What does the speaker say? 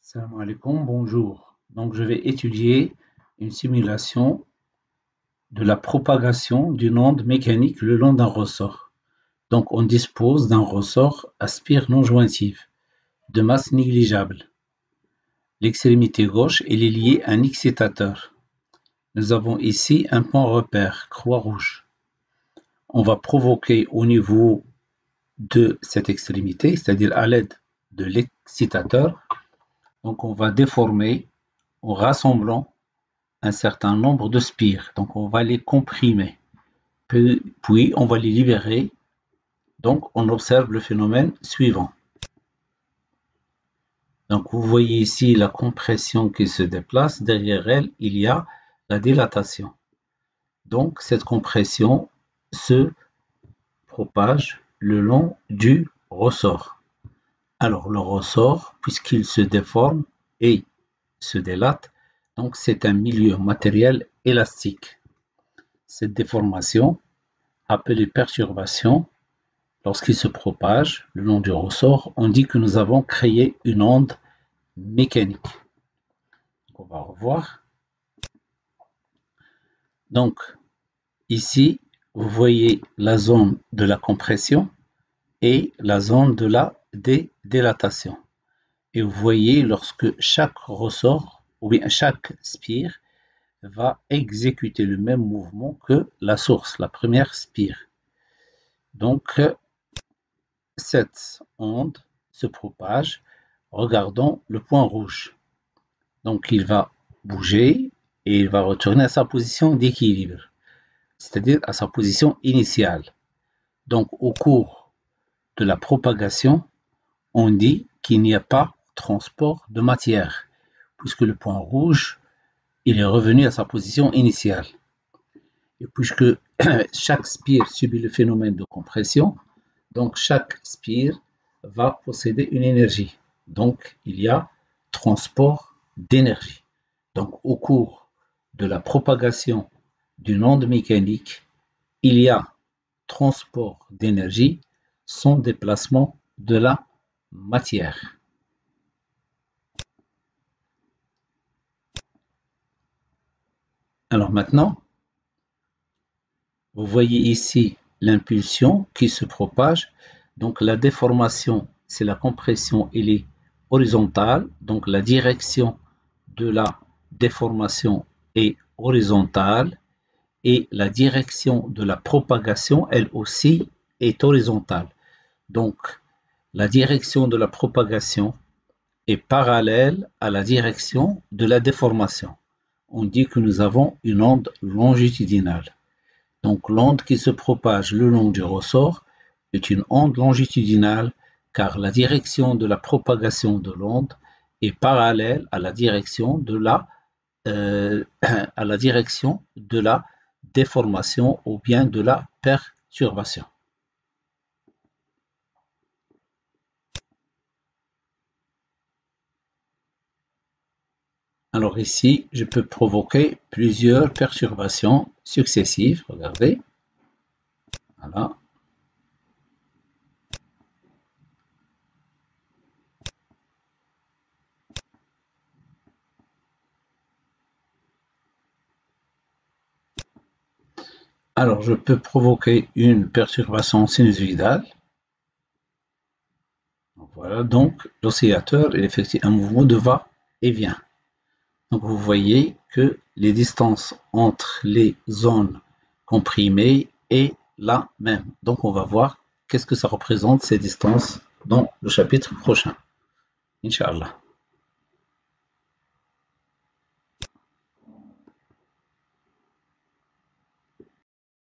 Salam alaikum, bonjour. Donc, je vais étudier une simulation de la propagation d'une onde mécanique le long d'un ressort. Donc, on dispose d'un ressort à spire non jointive de masse négligeable. L'extrémité gauche est liée à un excitateur. Nous avons ici un point repère, croix rouge. On va provoquer au niveau de cette extrémité, c'est-à-dire à l'aide de l'excitateur. Donc, on va déformer en rassemblant un certain nombre de spires. Donc, on va les comprimer. Puis, on va les libérer. Donc, on observe le phénomène suivant. Donc, vous voyez ici la compression qui se déplace. Derrière elle, il y a la dilatation. Donc, cette compression se propage le long du ressort. Alors, le ressort, puisqu'il se déforme et se dilate, donc c'est un milieu matériel élastique. Cette déformation, appelée perturbation, lorsqu'il se propage le long du ressort, on dit que nous avons créé une onde mécanique. On va revoir. Donc, ici, vous voyez la zone de la compression et la zone de la dilatation. Et vous voyez lorsque chaque ressort, ou bien chaque spire, va exécuter le même mouvement que la source, la première spire. Donc, cette onde se propage. Regardons le point rouge. Donc, il va bouger et il va retourner à sa position d'équilibre, c'est-à-dire à sa position initiale. Donc, au cours de la propagation, on dit qu'il n'y a pas transport de matière, puisque le point rouge, il est revenu à sa position initiale. Et puisque chaque spire subit le phénomène de compression, donc chaque spire va posséder une énergie. Donc il y a transport d'énergie. Donc au cours de la propagation d'une onde mécanique, il y a transport d'énergie sans déplacement de la matière. Alors maintenant, vous voyez ici l'impulsion qui se propage. Donc la déformation, c'est la compression, elle est horizontale. Donc la direction de la déformation est horizontale et la direction de la propagation, elle aussi, est horizontale. Donc la direction de la propagation est parallèle à la direction de la déformation. On dit que nous avons une onde longitudinale. Donc l'onde qui se propage le long du ressort est une onde longitudinale car la direction de la propagation de l'onde est parallèle à la direction de la déformation ou bien de la perturbation. Alors ici, je peux provoquer plusieurs perturbations successives. Regardez. Voilà. Alors, je peux provoquer une perturbation sinusoïdale. Voilà, donc l'oscillateur effectue un mouvement de va-et-vient. Donc vous voyez que les distances entre les zones comprimées est la même. Donc on va voir qu'est-ce que ça représente ces distances dans le chapitre prochain. Inch'Allah.